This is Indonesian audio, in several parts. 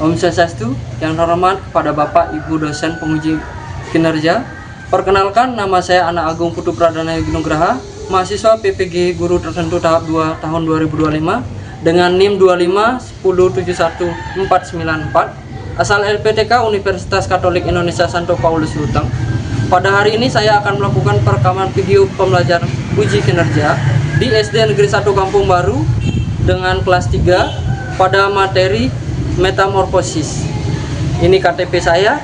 Om Swastiastu, yang terhormat kepada Bapak Ibu dosen penguji kinerja. Perkenalkan, nama saya Anak Agung Putu Pradana Yogi Nugraha, mahasiswa PPG Guru Tertentu tahap 2 tahun 2025 dengan NIM 2511494, asal LPTK Universitas Katolik Indonesia Santo Paulus Ruteng. Pada hari ini saya akan melakukan perekaman video pembelajaran uji kinerja di SD Negeri 1 Kampung Baru dengan kelas 3 pada materi metamorfosis. Ini KTP saya.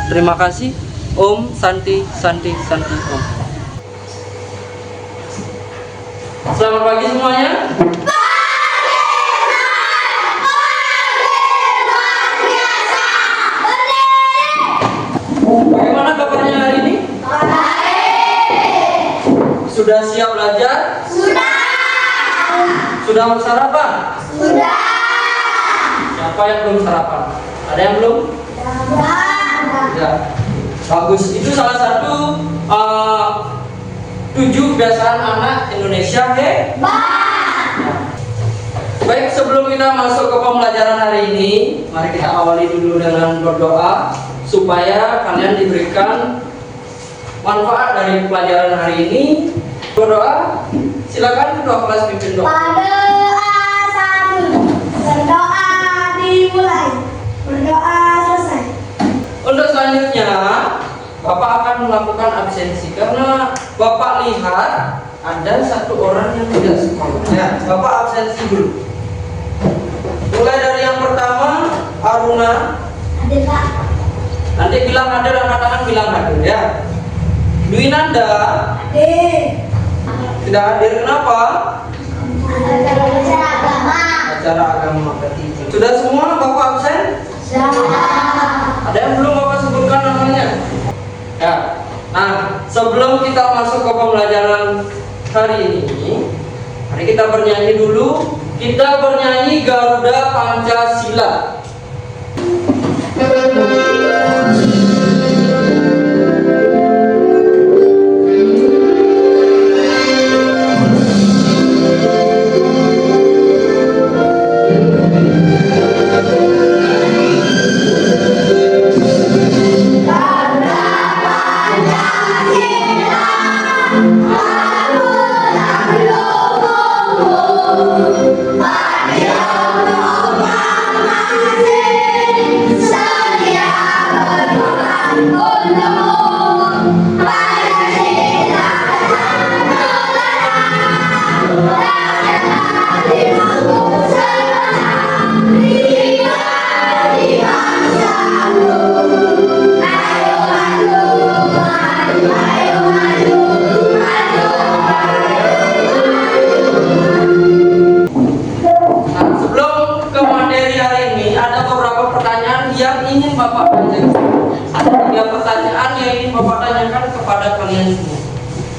Terima kasih. Om Santi Santi Santi Om. Selamat pagi semuanya. Bagaimana kabarnya hari ini? Sudah siap belajar? Sudah. Sudah sarapan? Sudah. Siapa yang belum sarapan? Ada yang belum? Ya. Bagus. Itu salah satu 7 kebiasaan anak Indonesia hebat. Baik, sebelum kita masuk ke pembelajaran hari ini, mari kita awali dulu dengan berdoa supaya kalian diberikan manfaat dari pelajaran hari ini. Berdoa, silakan ketua kelas pimpin doa. Pada A1, berdoa dimulai, berdoa selesai. Untuk selanjutnya, Bapak akan melakukan absensi karena Bapak lihat ada satu orang yang tidak sekolah. Ya, Bapak absensi dulu. Mulai dari yang pertama, Aruna. Ada Pak. Nanti bilang ada, angkat tangan bilang hadir ya. Dwinanda. Ada. Tidak hadir, kenapa? Ada acara agama. Acara agama berarti. Sudah semua Bapak absen? Sudah. Ada yang belum Bapak sebutkan namanya? Ya. Nah, sebelum kita masuk ke pembelajaran hari ini, mari kita bernyanyi dulu. Kita bernyanyi Garuda Pancasila.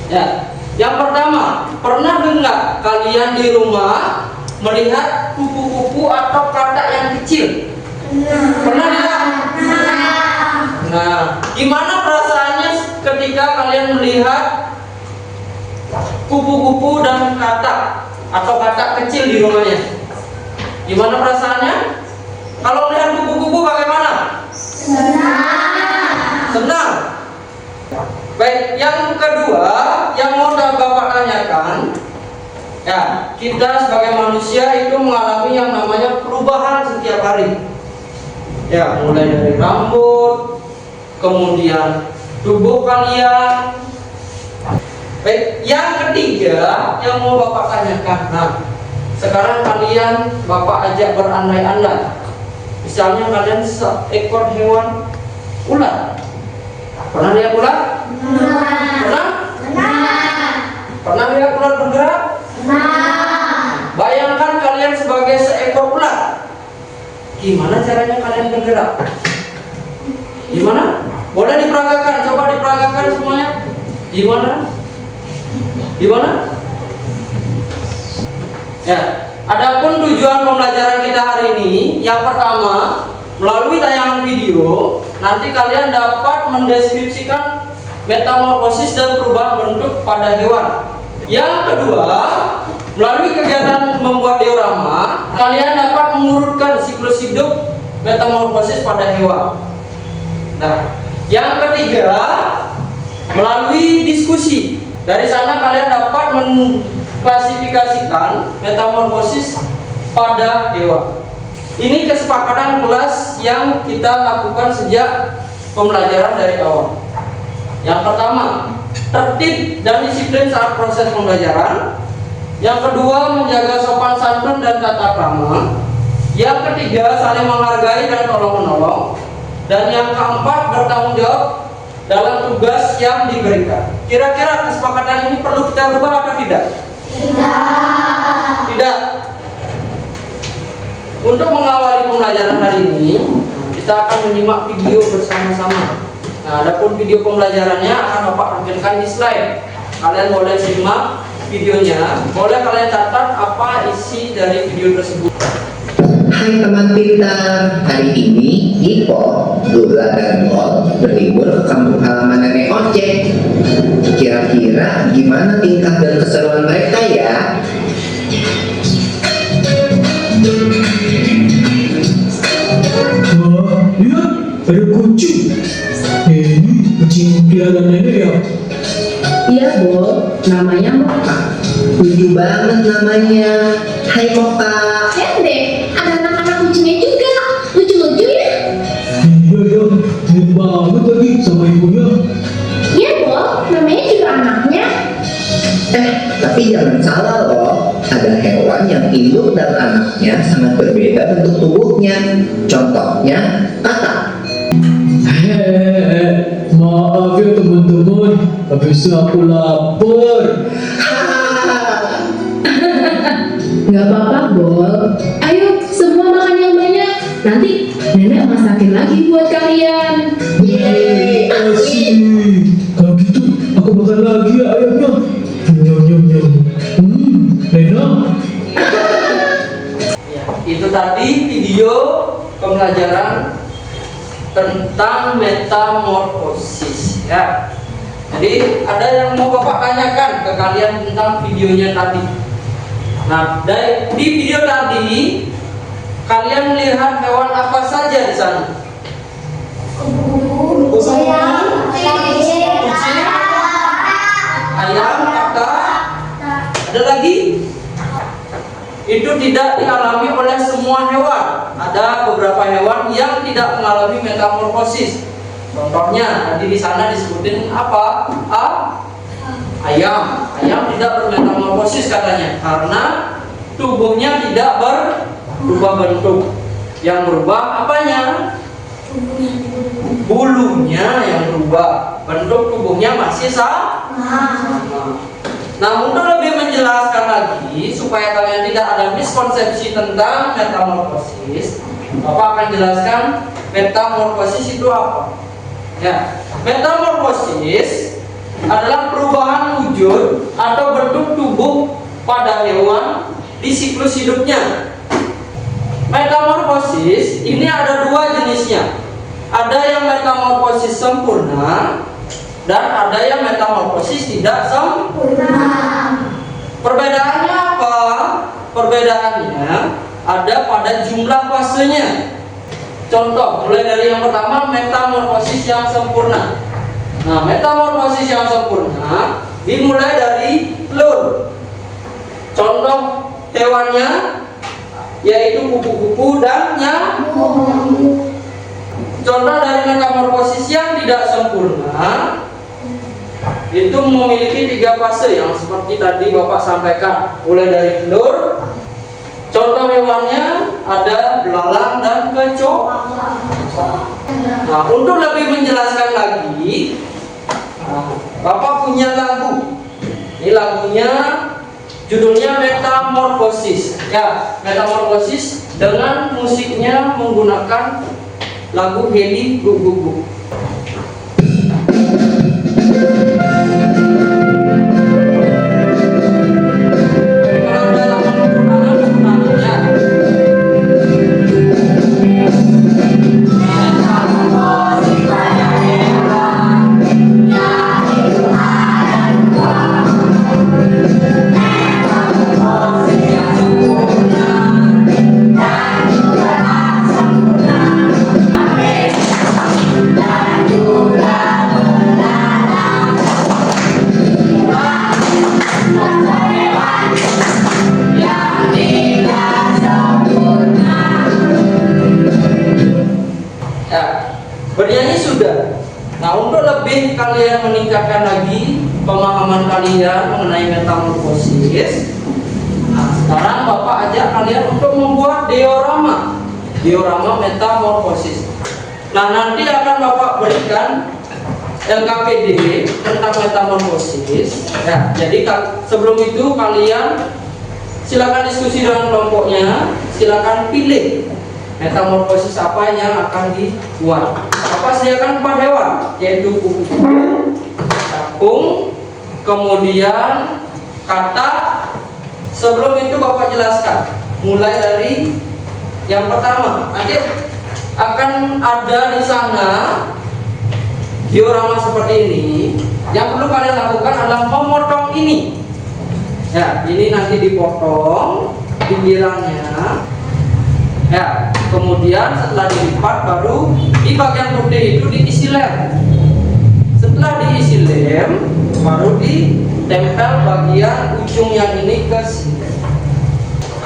Ya, yang pertama, pernah enggak kalian di rumah melihat kupu-kupu atau katak yang kecil? Pernah enggak? Nah, gimana perasaannya ketika kalian melihat kupu-kupu dan katak atau katak kecil di rumahnya? Gimana perasaannya? Kalau melihat kupu-kupu bagaimana? Senang. Baik, yang kedua yang mau Bapak tanyakan, ya, kita sebagai manusia itu mengalami yang namanya perubahan setiap hari. Ya, mulai dari rambut, kemudian tubuh kalian. Baik, yang ketiga yang mau Bapak tanyakan, nah, sekarang kalian Bapak ajak berandai-andai. Misalnya kalian seekor hewan ular. Pernah lihat ular? Pernah? Pernah lihat ular bergerak? Bayangkan kalian sebagai seekor ular. Gimana caranya kalian bergerak? Gimana? Boleh diperagakan, coba diperagakan semuanya. Gimana? Gimana? Ya, adapun tujuan pembelajaran kita hari ini, yang pertama, melalui tayangan video, nanti kalian dapat mendeskripsikan metamorfosis dan perubahan bentuk pada hewan. Yang kedua, melalui kegiatan membuat diorama, kalian dapat mengurutkan siklus hidup metamorfosis pada hewan. Nah, yang ketiga, melalui diskusi. Dari sana kalian dapat mengklasifikasikan metamorfosis pada hewan. Ini kesepakatan kelas yang kita lakukan sejak pembelajaran dari awal. Yang pertama, tertib dan disiplin saat proses pembelajaran. Yang kedua, menjaga sopan santun dan tata krama. Yang ketiga, saling menghargai dan tolong-menolong. Dan yang keempat, bertanggung jawab dalam tugas yang diberikan. Kira-kira kesepakatan ini perlu kita rubah atau tidak? Tidak. Untuk mengawali pembelajaran hari ini, kita akan menyimak video bersama-sama. Nah, adapun video pembelajarannya akan Bapak tampilkan di slide. Kalian boleh simak videonya, boleh kalian catat apa isi dari video tersebut. Hai teman pintar, hari ini Ipo, Lula, dan Bol berlibur ke kampung halaman nenek ojek. Kira-kira gimana tingkah dan keseruan mereka ya? Wah, lihat, ada kucing. Ini kucing peliharaan nenek ya? Iya, Bo, namanya Moka. Lucu banget namanya. Hai Moka. Lihat deh, ada anak-anak kucingnya juga. Lucu-lucu ya? Iya ya, mirip banget lagi sama ibunya. Iya, Bo, namanya juga anaknya. Tapi jangan salah loh. Ada hewan yang induk dan anaknya sangat berbeda bentuk tubuhnya. Contohnya, katak. Maaf ya teman-teman, habis aku lapar. Nggak apa-apa, Bol. Ayo, semua makan yang banyak. Nanti nenek masakin lagi buat kalian. Yeay, Asik. Kalau gitu, aku makan lagi ya ayamnya. Nyam nyam nyam. Enak. Ya, itu tadi video pembelajaran tentang metamorfosis ya. Jadi ada yang mau Bapak tanyakan ke kalian tentang videonya tadi. Nah, di video tadi kalian melihat hewan apa saja di sana? Ayam, kakak, ada lagi? Itu tidak dialami oleh semua hewan. Ada beberapa hewan yang tidak mengalami metamorfosis. Contohnya tadi di sana disebutin apa? Ayam. Ayam tidak bermetamorfosis katanya karena tubuhnya tidak berubah bentuk. Yang berubah apanya? Bulunya yang berubah. Bentuk tubuhnya masih sama. Nah, untuk lebih menjelaskan lagi supaya kalian tidak ada miskonsepsi tentang metamorfosis, Bapak akan jelaskan metamorfosis itu apa. Ya, metamorfosis adalah perubahan wujud atau bentuk tubuh pada hewan di siklus hidupnya. Metamorfosis ini ada dua jenisnya. Ada yang metamorfosis sempurna dan ada yang metamorfosis tidak sempurna. Perbedaannya apa? Perbedaannya ada pada jumlah fasenya. Contoh, mulai dari yang pertama, metamorfosis yang sempurna. Nah, metamorfosis yang sempurna dimulai dari telur. Contoh hewannya yaitu kupu-kupu dan nyamuk. Contoh dari metamorfosis yang tidak sempurna itu memiliki 3 fase yang seperti tadi Bapak sampaikan, mulai dari telur. Contoh hewannya ada belalang dan kecoak. Nah, untuk lebih menjelaskan lagi, Bapak punya lagu. Ini lagunya judulnya Metamorfosis. Ya, Metamorfosis dengan musiknya menggunakan lagu Heli Gugugu. Bernyanyi sudah. Nah, untuk lebih kalian meningkatkan lagi pemahaman kalian mengenai metamorfosis, nah, sekarang Bapak ajak kalian untuk membuat diorama metamorfosis. Nah, nanti akan Bapak berikan LKPD tentang metamorfosis. Ya, jadi sebelum itu kalian silakan diskusi dengan kelompoknya, silakan pilih metamorfosis apa yang akan dibuat. Bapak sediakan 4 hewan, yaitu kupu-kupu, capung, kemudian katak. Sebelum itu Bapak jelaskan, mulai dari yang pertama. Nanti akan ada di sana diorama seperti ini. Yang perlu kalian lakukan adalah memotong ini. Ya, ini nanti dipotong pinggirannya. Ya, kemudian setelah dilipat baru di bagian putih itu diisi lem. Setelah diisi lem baru ditempel bagian ujung yang ini ke sini.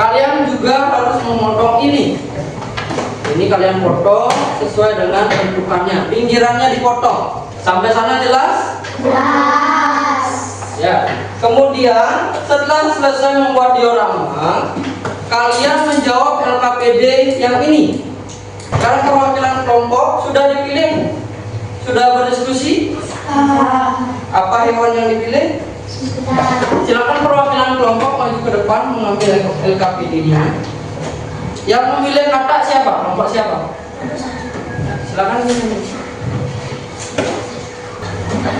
Kalian juga harus memotong ini. Ini kalian potong sesuai dengan bentukannya. Pinggirannya dipotong. Sampai sana jelas? Jelas. Ya. Kemudian setelah selesai membuat diorama, kalian menjawab LKPD yang ini. Sekarang perwakilan kelompok sudah dipilih, sudah berdiskusi. Apa hewan yang dipilih? Silakan perwakilan kelompok maju ke depan mengambil LKPD-nya. Yang memilih katak siapa? Kelompok siapa? Silakan.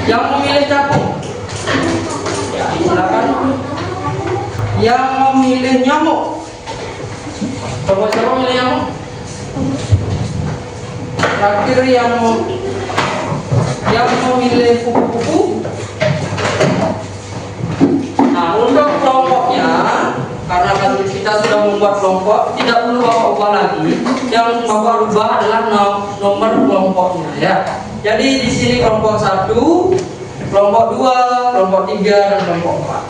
Yang memilih capung? Ya, silakan. Yang memilih nyamuk? Kelompok siapa memilih nyamuk? Terakhir yang memilih kupu-kupu. Nah, untuk kelompoknya, karena kita sudah membuat kelompok, tidak perlu Bapak ubah lagi. Yang Bapak ubah adalah nomor kelompoknya, ya. Jadi di sini kelompok 1, kelompok 2, kelompok 3, dan kelompok 4.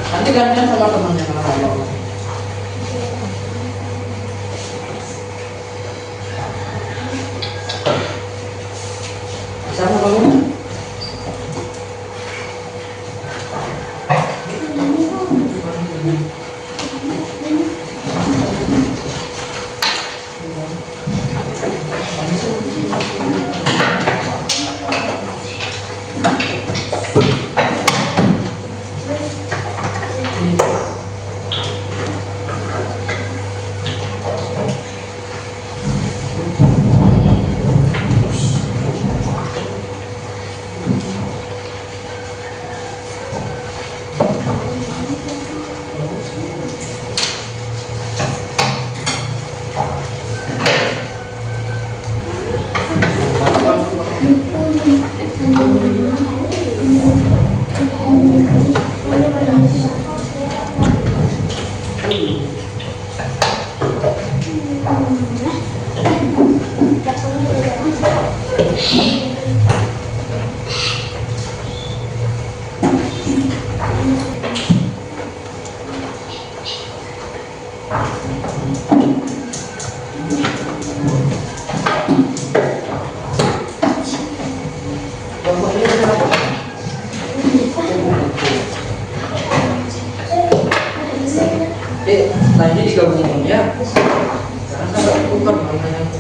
Nanti gantian sama temannya kalau sama kamu. Nah ini digabungin ya. Sekarang saya tukar warnanya.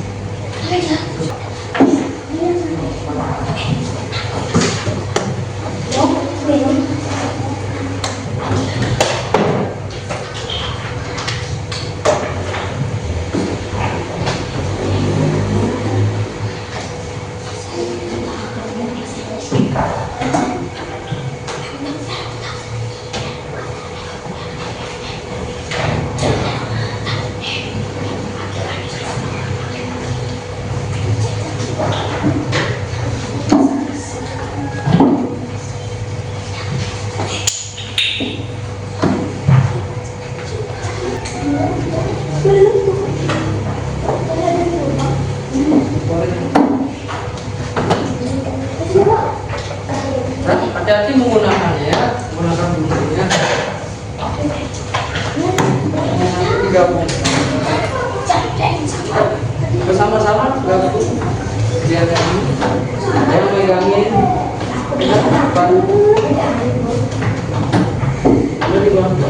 Boleh dibantu.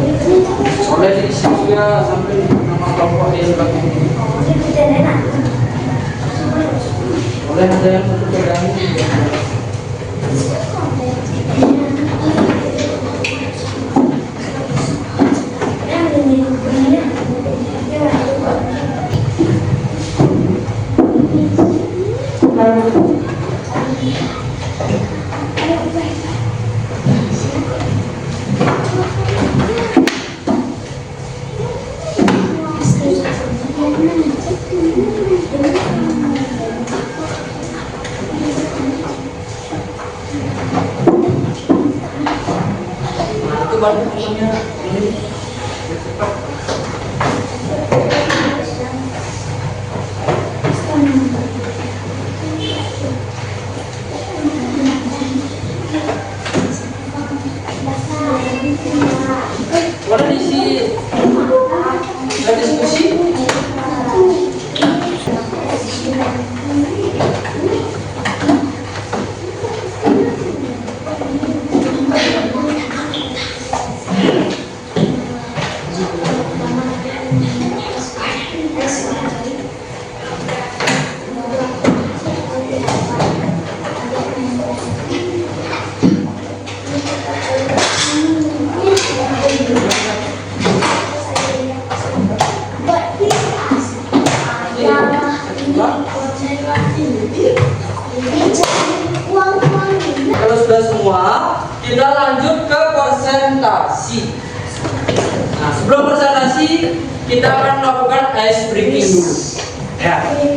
Boleh diisi juga sampai nama kelompok yang belakang. Boleh ada yang satu pegang. Nah, itu baru punya ini. Boleh diisi dan diskusi. Kalau sudah semua, kita lanjut ke presentasi. Nah, sebelum presentasi, kita akan melakukan ice breaking dulu. Ya,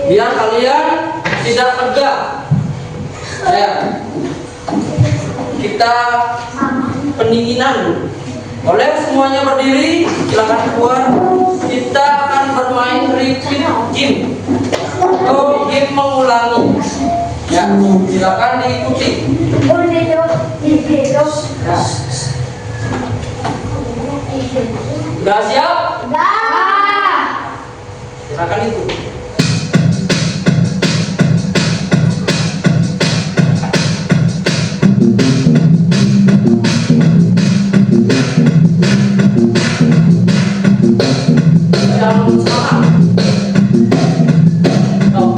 biar kalian tidak tegak. Ya, kita pendinginan dulu. Boleh semuanya berdiri, silakan keluar. Kita akan bermain repeat game atau game mengulangi. Ya, silakan diikuti. Ya. Udah siap? Silakan ikuti. Jangan salah. Stop.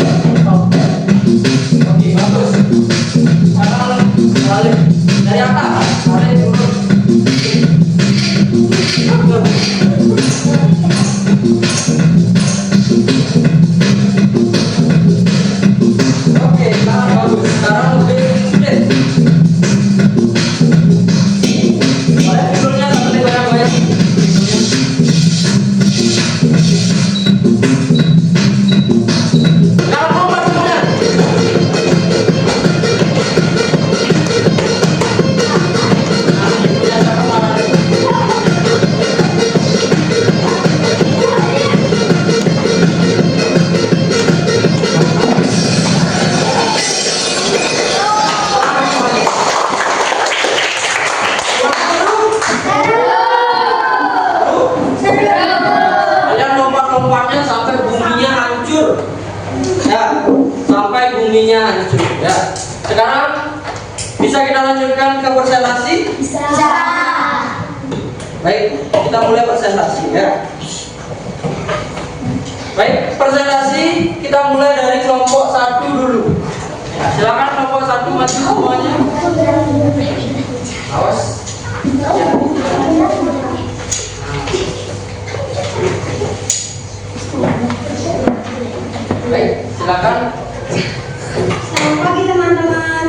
Oke, bagus. Sekarang balik dari atas, balik dulu. Oke, sekarang bagus. Sekarang lebih split. Boleh tidurnya sampai goyang-goyang. Sekarang lompat semuanya. Kalian lompat-lompatnya sampai buminya hancur. Ya, sampai buminya hancur. Ya. Sekarang bisa kita lanjutkan ke presentasi? Baik, kita mulai presentasi ya. Baik, presentasi kita mulai dari kelompok 1 dulu. Ya, silakan kelompok 1 maju semuanya. Awas. Ya. Baik, silakan. Selamat pagi teman-teman.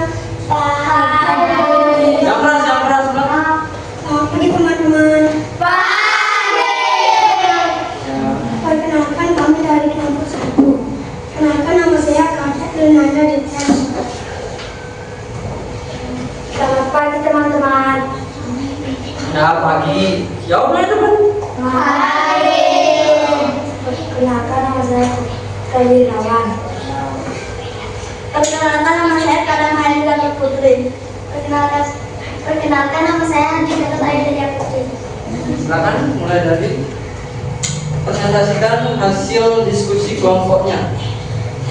Yang keras, Selamat pagi teman-teman. Ya. Perkenalkan kami dari kelompok 1. Kenalkan nama saya Kak Renanda Ditya. Selamat pagi teman-teman. Ya, pagi. Ya udah teman. Kenalkan nama saya Kak Rawan. Perkenalkan nama saya Kak Mahendra Putri. Perkenalkan nama saya Andi Gatot Aida Putri. Silakan mulai dari presentasikan hasil diskusi kelompoknya.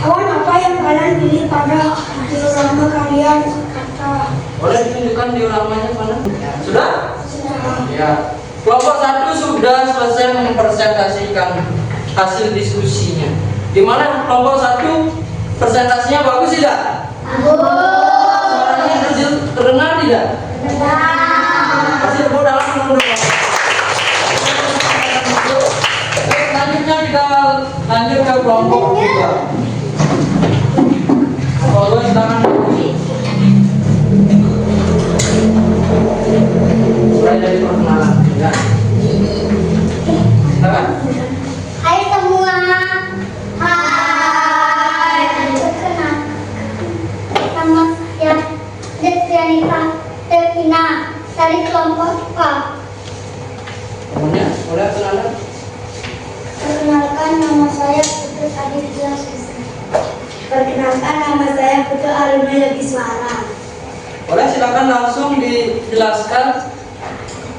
Hewan apa yang kalian pilih pada diorama kalian? Kata. Boleh ditunjukkan dioramanya mana? Sudah? Sudah. Ya. Kelompok 1 sudah selesai mempresentasikan hasil diskusinya. Di mana kelompok 1 presentasinya bagus tidak? Suaranya terdengar tidak? Kasih tepuk tangan dulu. Baik, selanjutnya kita lanjut ke kelompok 2. Kelompok 2 silakan. Mulai dari perkenalan. Ya. Silakan. Hai semua. Hai. Perkenalkan. Nama saya Detrianita Devina dari kelompok A. Namanya, boleh kenalan? Perkenalkan nama saya Putri Aditya Sisa. Perkenalkan nama saya Putri Aruna Biswara. Boleh silakan langsung dijelaskan.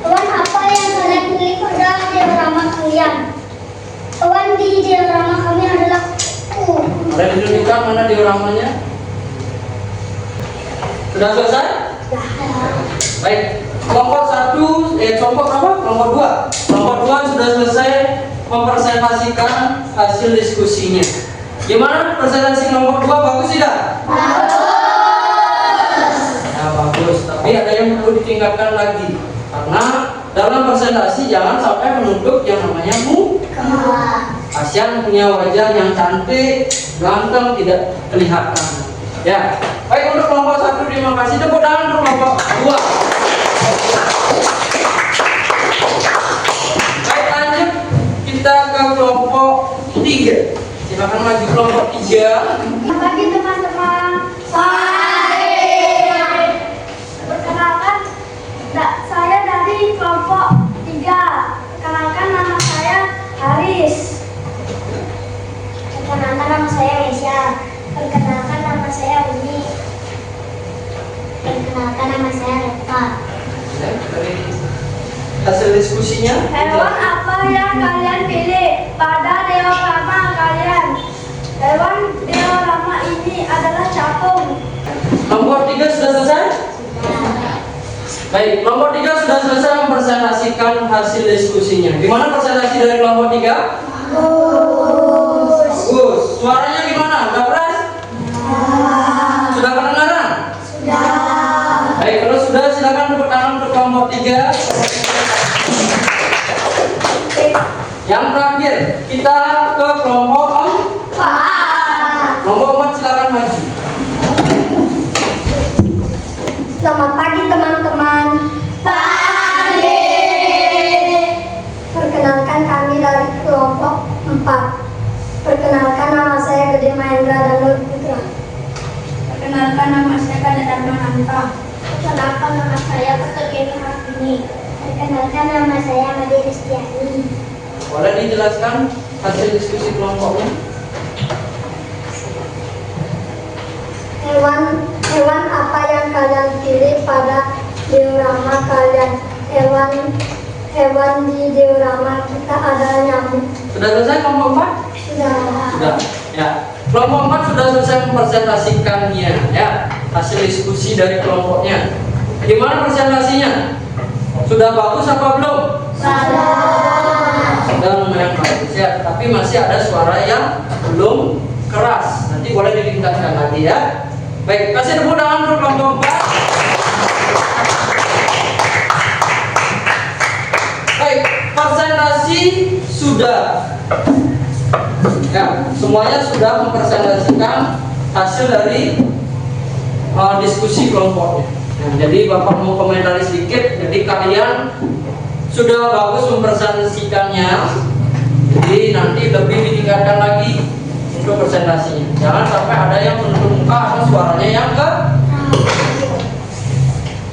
Hewan apa yang kalian pilih pada diorama kalian? Hewan di diorama kami adalah kuku. Boleh ditunjukkan mana dioramanya? Sudah selesai? Baik, kelompok 1, kelompok berapa? Kelompok 2. Kelompok 2 sudah selesai mempresentasikan hasil diskusinya. Gimana presentasi kelompok 2, bagus tidak? Bagus. Ya, bagus, tapi ada yang perlu ditingkatkan lagi. Karena dalam presentasi jangan sampai menutup yang namanya muka. Kasihan punya wajah yang cantik, ganteng, tidak kelihatan. Ya, baik untuk kelompok 1 terima kasih. Tepuk tangan untuk kelompok 2. Baik, lanjut kita ke kelompok 3. Silakan maju kelompok 3. Pagi teman-teman. Pagi. Perkenalkan, saya dari kelompok 3. Perkenalkan nama saya Haris. Perkenalkan nama saya Mesya. Perkenalkan nama saya Uni. Perkenalkan nama saya Reta. Ya, dari hasil diskusinya. Hewan apa yang kalian pilih pada diorama kalian? Hewan diorama ini adalah capung. Kelompok 3 sudah selesai? Baik, kelompok 3 sudah selesai mempresentasikan hasil diskusinya. Gimana presentasi dari kelompok 3? Bagus. Suaranya gimana? Udah keras? Sudah kedengaran? Sudah. Baik, kalau sudah silakan tepuk tangan untuk kelompok 3. Yang terakhir, kita ke kelompok 4. Kelompok 4 silakan maju. Selamat pagi teman-teman. Pagi. Perkenalkan kami dari kelompok 4. Perkenalkan nama saya Gede Mahendra Danur Putra. Perkenalkan nama saya Kadar Mananta. Perkenalkan nama saya Pertekini Hafini. Perkenalkan nama saya Madi Ristiani. Boleh dijelaskan hasil diskusi kelompoknya? Hewan apa yang kalian pilih pada diorama kalian? Hewan di diorama kita adalah nyamuk. Sudah selesai kelompok 4? Sudah. Ya. Kelompok 4 sudah selesai mempresentasikannya, ya. Hasil diskusi dari kelompoknya. Gimana presentasinya? Sudah bagus apa belum? Sudah lumayan bagus ya, tapi masih ada suara yang belum keras. Nanti boleh ditingkatkan lagi ya. Baik, kasih tepuk tangan untuk kelompok 4. Baik, presentasi sudah. Ya, semuanya sudah mempresentasikan hasil dari diskusi kelompoknya. Nah, jadi Bapak mau komentari sedikit. Jadi kalian sudah bagus mempresentasikannya. Jadi nanti lebih ditingkatkan lagi untuk presentasinya. Jangan sampai ada yang menutup muka atau suaranya yang ke.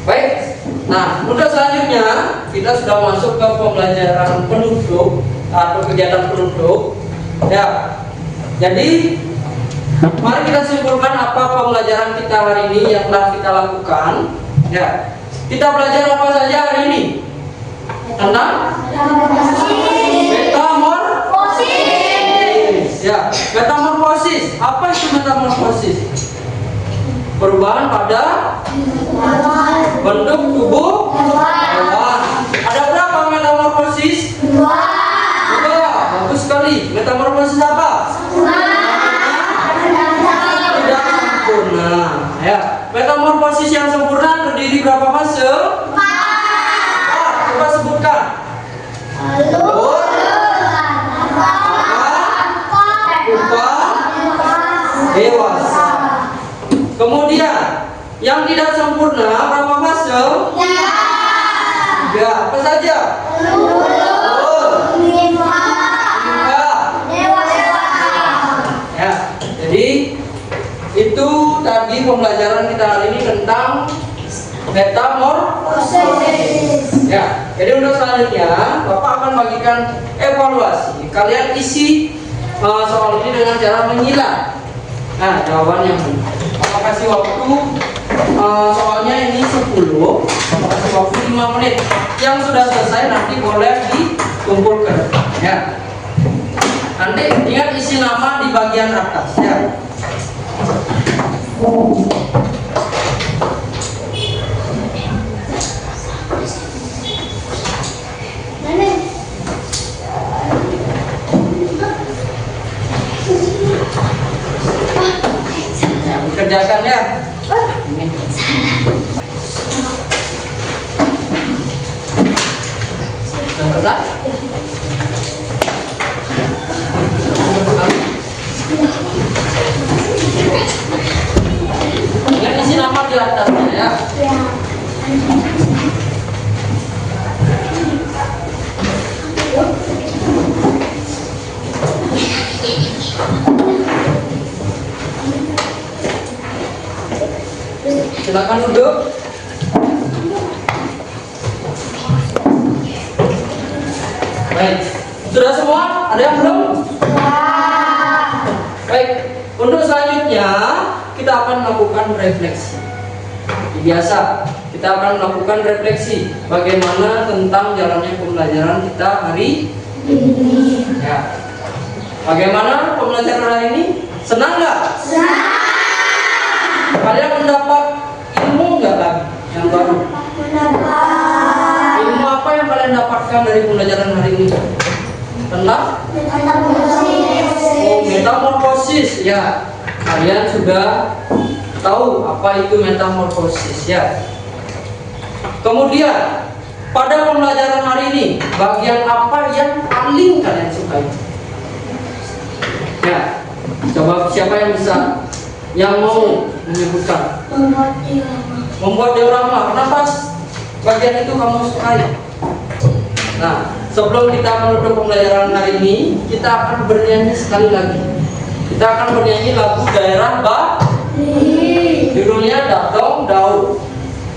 Baik. Nah, untuk selanjutnya kita sudah masuk ke pembelajaran penutup atau kegiatan penutup. Ya. Jadi mari kita simpulkan apa pembelajaran kita hari ini yang telah kita lakukan. Ya. Kita belajar apa saja hari ini? Tentang metamorfosis. Ya, metamorfosis Metamorfosis. Apa itu metamorfosis? Perubahan pada bentuk tubuh hewan. Ada berapa metamorfosis? Dua. Bagus sekali. Metamorfosis apa? Tidak sempurna. Ya. Metamorfosis yang sempurna terdiri berapa fase? Coba sebutkan. Telur, pupa, dewasa. Kemudian yang tidak sempurna berapa fase? Ya, apa saja? Ya, jadi itu tadi pembelajaran kita hari ini tentang metamorfosis. Ya, jadi untuk selanjutnya Bapak akan bagikan evaluasi. Kalian isi soal ini dengan cara menyilang. Nah, jawabannya Bapak kasih waktu soalnya ini 10. Bapak kasih waktu 5 menit. Yang sudah selesai nanti boleh dikumpulkan. Ya. Nanti ingat isi nama di bagian atas ya. Kerjakan ya. Ini. Sudah. Ingat isi nama di atasnya ya. Silakan duduk. Baik, sudah semua? Ada yang belum? Baik, untuk selanjutnya kita akan melakukan refleksi. Biasa, kita akan melakukan refleksi bagaimana tentang jalannya pembelajaran kita hari ini. Ya. Bagaimana pembelajaran hari ini? Senang nggak? Senang. Kalian mendapat ilmu nggak lagi yang baru? Ilmu apa yang kalian dapatkan dari pembelajaran hari ini? Tentang metamorfosis ya. Kalian sudah tahu apa itu metamorfosis ya. Kemudian pada pembelajaran hari ini bagian apa yang paling kalian sukai? Ya, coba siapa yang bisa, yang mau menyebutkan? Membuat diorama. Kenapa bagian itu kamu sukai? Nah, sebelum kita menutup pembelajaran hari ini, kita akan bernyanyi sekali lagi. Kita akan bernyanyi lagu Daerah Bali. Judulnya Datong Daun.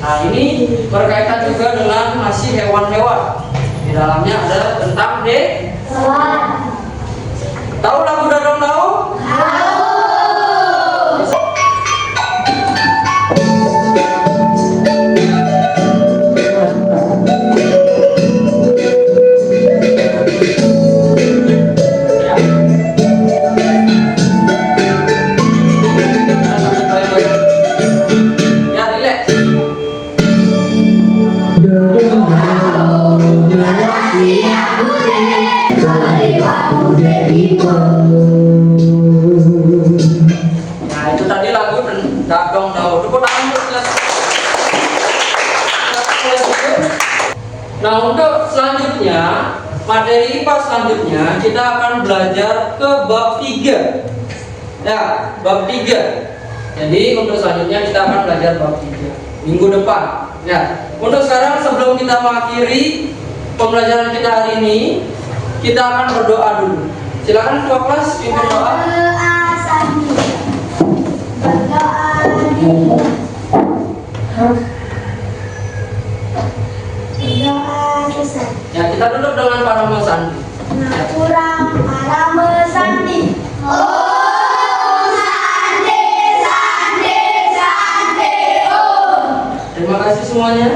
Nah, ini berkaitan juga dengan masih hewan-hewan. Di dalamnya ada tentang hewan. Tahu lagu Datong Daun? Nah, itu tadi lagu Datong Daun. Tepuk tangan untuk jelas. Nah, untuk selanjutnya, materi IPA selanjutnya kita akan belajar ke bab 3. Ya, bab 3. Jadi untuk selanjutnya kita akan belajar bab 3 minggu depan. Ya, untuk sekarang sebelum kita mengakhiri pembelajaran kita hari ini, kita akan berdoa dulu. Silakan ketua kelas pimpin doa. Ya, kita duduk dengan para mesandi. Kurang para mesandi. Oh, sandi, sandi, sandi, oh. Terima kasih semuanya.